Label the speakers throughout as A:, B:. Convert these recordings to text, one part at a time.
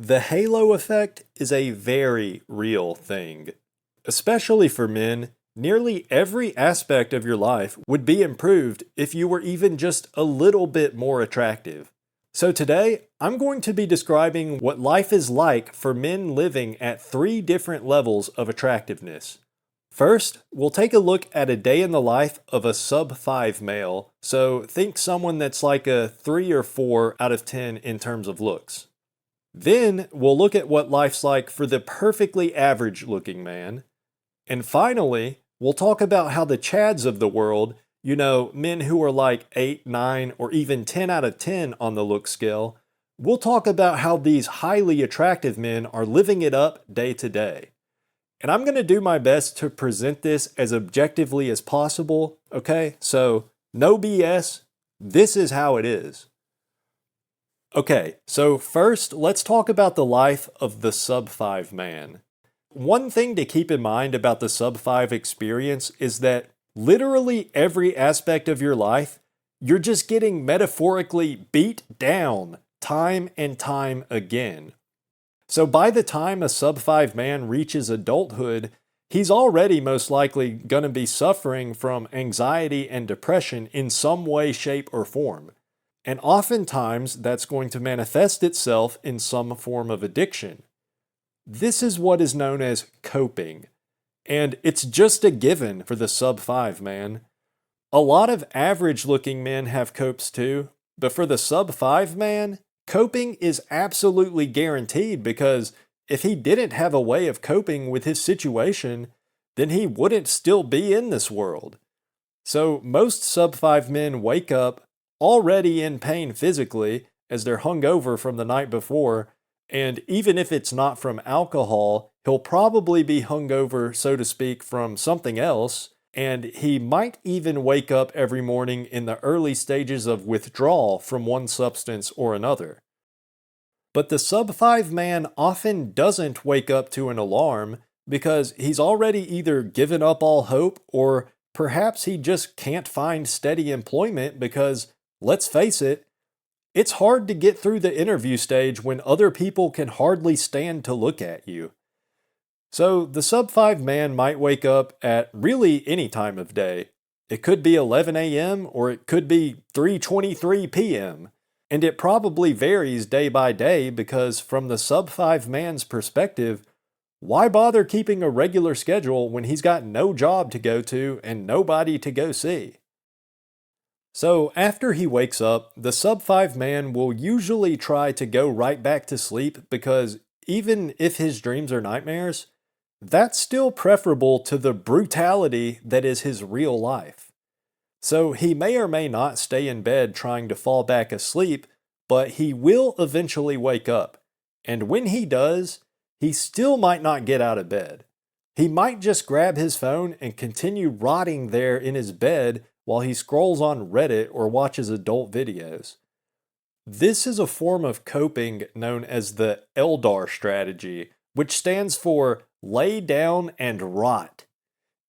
A: The halo effect is a very real thing. Especially for men, nearly every aspect of your life would be improved if you were even just a little bit more attractive. So today, I'm going to be describing what life is like for men living at three different levels of attractiveness. First, we'll take a look at a day in the life of a sub 5 male, so think someone that's like a 3 or 4 out of 10 in terms of looks. Then we'll look at what life's like for the perfectly average looking man. And finally, we'll talk about how the Chads of the world, men who are like 8, 9, or even 10 out of 10 on the look scale, we'll talk about how these highly attractive men are living it up day to day. And I'm going to do my best to present this as objectively as possible, okay? So, no BS, this is how it is. Okay, so first, let's talk about the life of the sub 5 man. One thing to keep in mind about the sub 5 experience is that literally every aspect of your life, you're just getting metaphorically beat down time and time again. So by the time a sub 5 man reaches adulthood, he's already most likely going to be suffering from anxiety and depression in some way, shape, or form. And oftentimes, that's going to manifest itself in some form of addiction. This is what is known as coping. And it's just a given for the sub 5 man. A lot of average looking men have copes too, but for the sub 5 man, coping is absolutely guaranteed because if he didn't have a way of coping with his situation, then he wouldn't still be in this world. So most sub 5 men wake up already in pain physically as they're hungover from the night before, and even if it's not from alcohol, he'll probably be hungover, so to speak, from something else, and he might even wake up every morning in the early stages of withdrawal from one substance or another. But the sub 5 man often doesn't wake up to an alarm because he's already either given up all hope or perhaps he just can't find steady employment because, let's face it, it's hard to get through the interview stage when other people can hardly stand to look at you. So the sub 5 man might wake up at really any time of day. It could be 11 a.m. or it could be 3:23 p.m. And it probably varies day by day because from the sub 5 man's perspective, why bother keeping a regular schedule when he's got no job to go to and nobody to go see? So after he wakes up, the sub 5 man will usually try to go right back to sleep because even if his dreams are nightmares, that's still preferable to the brutality that is his real life. So he may or may not stay in bed trying to fall back asleep, but he will eventually wake up. And when he does, he still might not get out of bed. He might just grab his phone and continue rotting there in his bed while he scrolls on Reddit or watches adult videos. This is a form of coping known as the Eldar strategy, which stands for lay down and rot.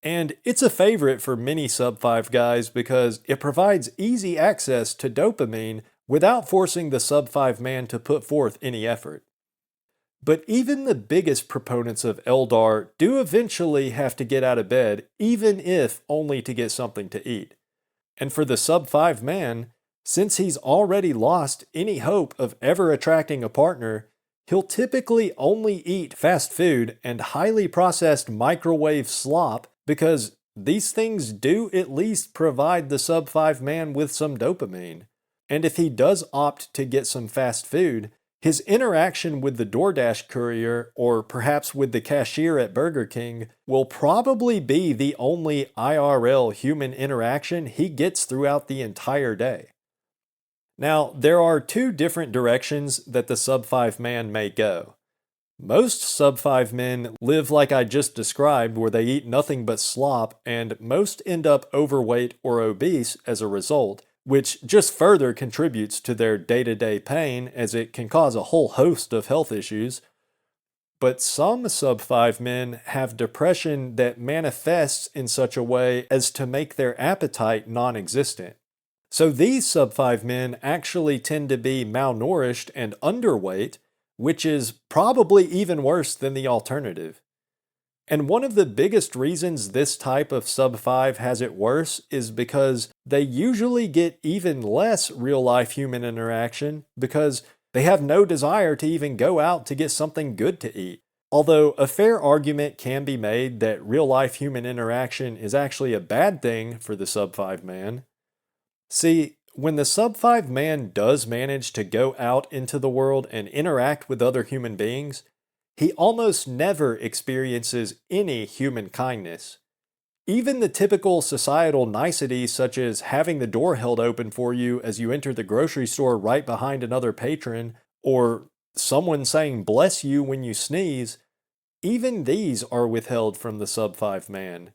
A: And it's a favorite for many sub 5 guys because it provides easy access to dopamine without forcing the sub 5 man to put forth any effort. But even the biggest proponents of Eldar do eventually have to get out of bed, even if only to get something to eat. And for the sub 5 man, since he's already lost any hope of ever attracting a partner, he'll typically only eat fast food and highly processed microwave slop because these things do at least provide the sub 5 man with some dopamine. And if he does opt to get some fast food, his interaction with the DoorDash courier or perhaps with the cashier at Burger King will probably be the only IRL human interaction he gets throughout the entire day. Now, there are two different directions that the sub 5 man may go. Most sub 5 men live like I just described, where they eat nothing but slop, and most end up overweight or obese as a result, which just further contributes to their day-to-day pain as it can cause a whole host of health issues. But some sub 5 men have depression that manifests in such a way as to make their appetite non-existent. So these sub 5 men actually tend to be malnourished and underweight, which is probably even worse than the alternative. And one of the biggest reasons this type of sub 5 has it worse is because they usually get even less real life human interaction because they have no desire to even go out to get something good to eat. Although a fair argument can be made that real life human interaction is actually a bad thing for the sub 5 man. See, when the sub 5 man does manage to go out into the world and interact with other human beings, he almost never experiences any human kindness. Even the typical societal niceties such as having the door held open for you as you enter the grocery store right behind another patron, or someone saying bless you when you sneeze, even these are withheld from the sub 5 man.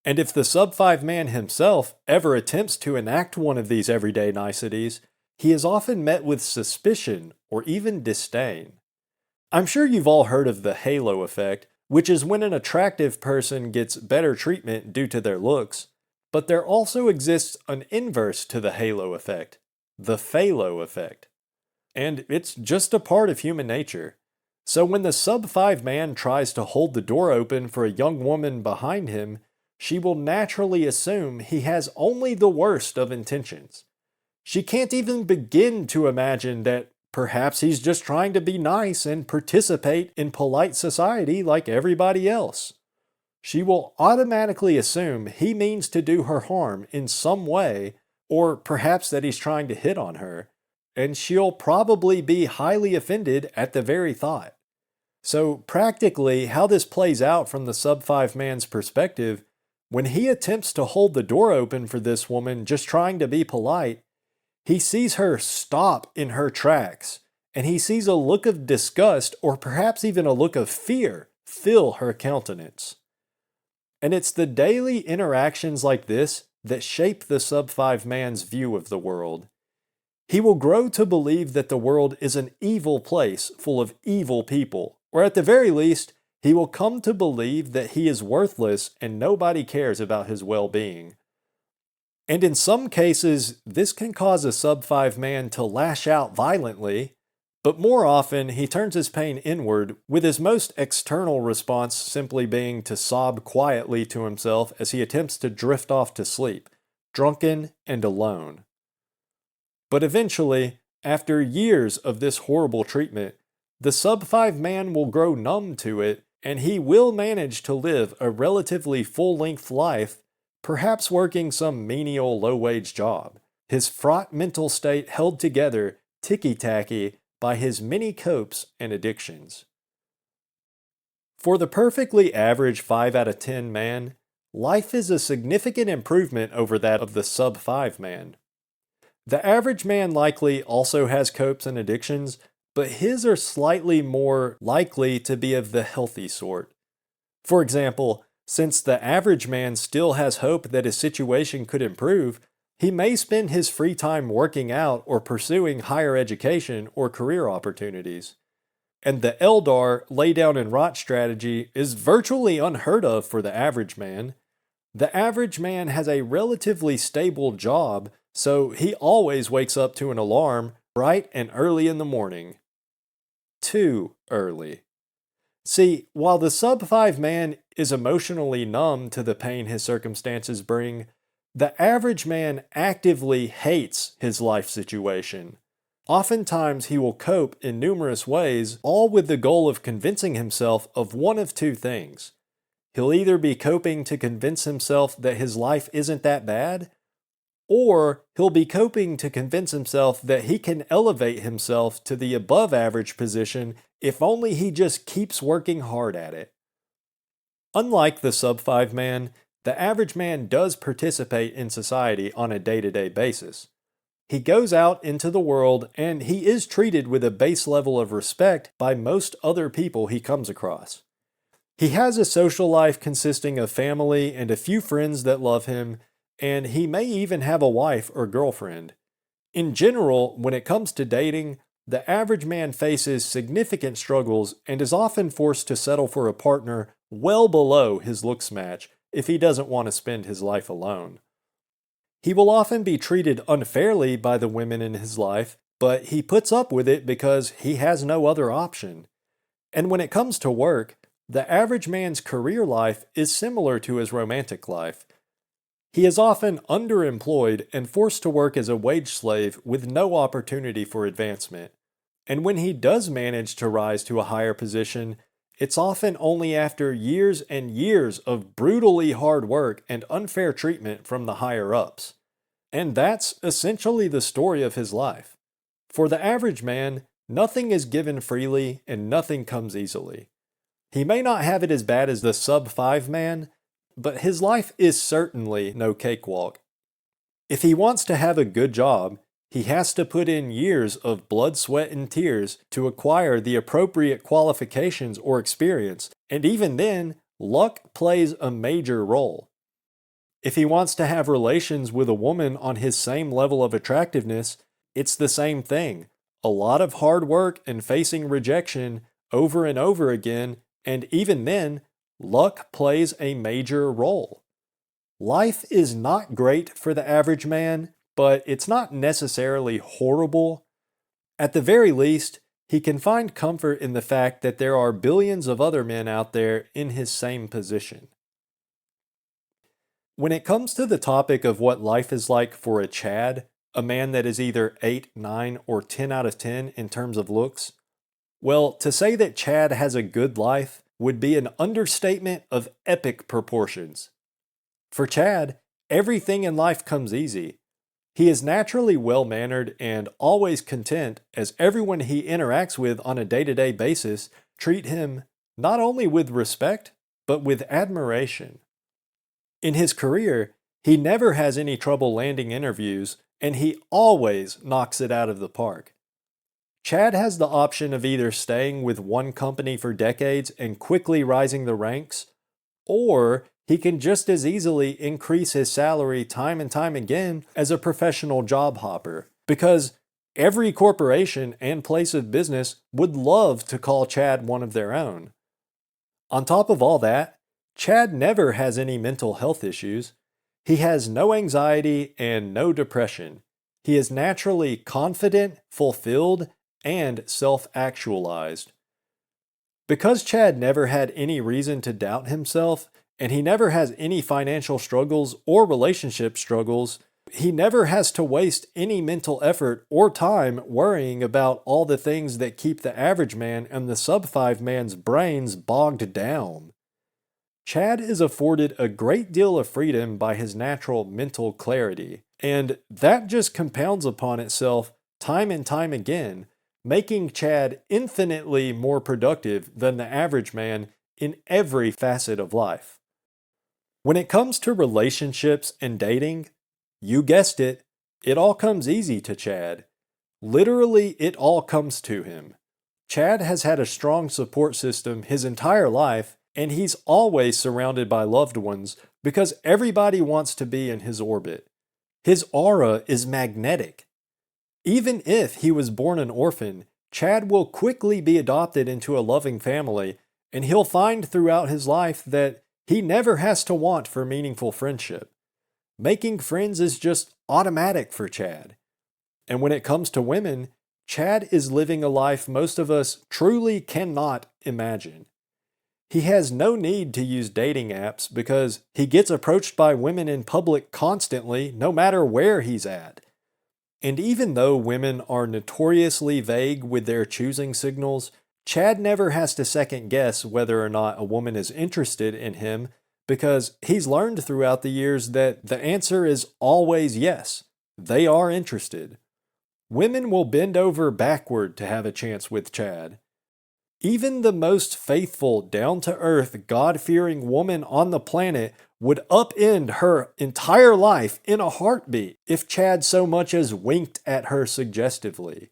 A: And if the sub 5 man himself ever attempts to enact one of these everyday niceties, he is often met with suspicion or even disdain. I'm sure you've all heard of the halo effect, which is when an attractive person gets better treatment due to their looks, but there also exists an inverse to the halo effect, the phalo effect. And it's just a part of human nature. So when the sub 5 man tries to hold the door open for a young woman behind him, she will naturally assume he has only the worst of intentions. She can't even begin to imagine that perhaps he's just trying to be nice and participate in polite society like everybody else. She will automatically assume he means to do her harm in some way, or perhaps that he's trying to hit on her, and she'll probably be highly offended at the very thought. So practically, how this plays out from the sub 5 man's perspective, when he attempts to hold the door open for this woman just trying to be polite, he sees her stop in her tracks, and he sees a look of disgust or perhaps even a look of fear fill her countenance. And it's the daily interactions like this that shape the sub 5 man's view of the world. He will grow to believe that the world is an evil place full of evil people, or at the very least, he will come to believe that he is worthless and nobody cares about his well-being. And in some cases, this can cause a sub 5 man to lash out violently, but more often he turns his pain inward, with his most external response simply being to sob quietly to himself as he attempts to drift off to sleep, drunken and alone. But eventually, after years of this horrible treatment, the sub 5 man will grow numb to it, and he will manage to live a relatively full-length life, perhaps working some menial low-wage job, his fraught mental state held together ticky-tacky by his many copes and addictions. For the perfectly average 5 out of 10 man, life is a significant improvement over that of the sub 5 man. The average man likely also has copes and addictions, but his are slightly more likely to be of the healthy sort. For example, since the average man still has hope that his situation could improve, he may spend his free time working out or pursuing higher education or career opportunities. And the LDAR, lay down and rot strategy, is virtually unheard of for the average man. The average man has a relatively stable job, so he always wakes up to an alarm bright and early in the morning. Too early. See, while the sub 5 man is emotionally numb to the pain his circumstances bring, the average man actively hates his life situation. Oftentimes he will cope in numerous ways, all with the goal of convincing himself of one of two things. He'll either be coping to convince himself that his life isn't that bad, or he'll be coping to convince himself that he can elevate himself to the above average position if only he just keeps working hard at it. Unlike the sub 5 man, the average man does participate in society on a day-to-day basis. He goes out into the world and he is treated with a base level of respect by most other people he comes across. He has a social life consisting of family and a few friends that love him, and he may even have a wife or girlfriend. In general, when it comes to dating, the average man faces significant struggles and is often forced to settle for a partner well below his looks match if he doesn't want to spend his life alone. He will often be treated unfairly by the women in his life, but he puts up with it because he has no other option. And when it comes to work, the average man's career life is similar to his romantic life. He is often underemployed and forced to work as a wage slave with no opportunity for advancement. And when he does manage to rise to a higher position, it's often only after years and years of brutally hard work and unfair treatment from the higher-ups. And that's essentially the story of his life. For the average man, nothing is given freely and nothing comes easily. He may not have it as bad as the sub-5 man, but his life is certainly no cakewalk. If he wants to have a good job, he has to put in years of blood, sweat, and tears to acquire the appropriate qualifications or experience, and even then, luck plays a major role. If he wants to have relations with a woman on his same level of attractiveness, it's the same thing. A lot of hard work and facing rejection over and over again, and even then, luck plays a major role. Life is not great for the average man, but it's not necessarily horrible. At the very least, he can find comfort in the fact that there are billions of other men out there in his same position. When it comes to the topic of what life is like for a Chad, a man that is either 8, 9, or 10 out of 10 in terms of looks, well, to say that Chad has a good life would be an understatement of epic proportions. For Chad, everything in life comes easy. He is naturally well-mannered and always content as everyone he interacts with on a day-to-day basis treat him not only with respect, but with admiration. In his career, he never has any trouble landing interviews, and he always knocks it out of the park. Chad has the option of either staying with one company for decades and quickly rising the ranks, or he can just as easily increase his salary time and time again as a professional job hopper, because every corporation and place of business would love to call Chad one of their own. On top of all that, Chad never has any mental health issues. He has no anxiety and no depression. He is naturally confident, fulfilled, and self-actualized. Because Chad never had any reason to doubt himself, and he never has any financial struggles or relationship struggles, he never has to waste any mental effort or time worrying about all the things that keep the average man and the sub-5 man's brains bogged down. Chad is afforded a great deal of freedom by his natural mental clarity, and that just compounds upon itself time and time again, making Chad infinitely more productive than the average man in every facet of life. When it comes to relationships and dating, you guessed it, it all comes easy to Chad. Literally, it all comes to him. Chad has had a strong support system his entire life, and he's always surrounded by loved ones because everybody wants to be in his orbit. His aura is magnetic. Even if he was born an orphan, Chad will quickly be adopted into a loving family, and he'll find throughout his life that he never has to want for meaningful friendship. Making friends is just automatic for Chad. And when it comes to women, Chad is living a life most of us truly cannot imagine. He has no need to use dating apps because he gets approached by women in public constantly, no matter where he's at. And even though women are notoriously vague with their choosing signals, Chad never has to second guess whether or not a woman is interested in him because he's learned throughout the years that the answer is always yes. They are interested. Women will bend over backward to have a chance with Chad. Even the most faithful, down-to-earth, God-fearing woman on the planet would upend her entire life in a heartbeat if Chad so much as winked at her suggestively.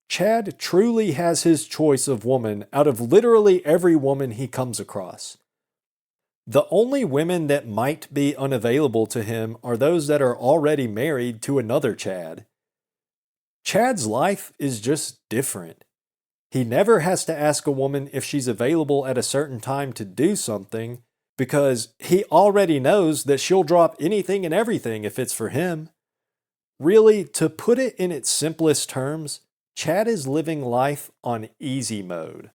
A: Chad truly has his choice of woman out of literally every woman he comes across. The only women that might be unavailable to him are those that are already married to another Chad. Chad's life is just different. He never has to ask a woman if she's available at a certain time to do something because he already knows that she'll drop anything and everything if it's for him. Really, to put it in its simplest terms, Chad is living life on easy mode.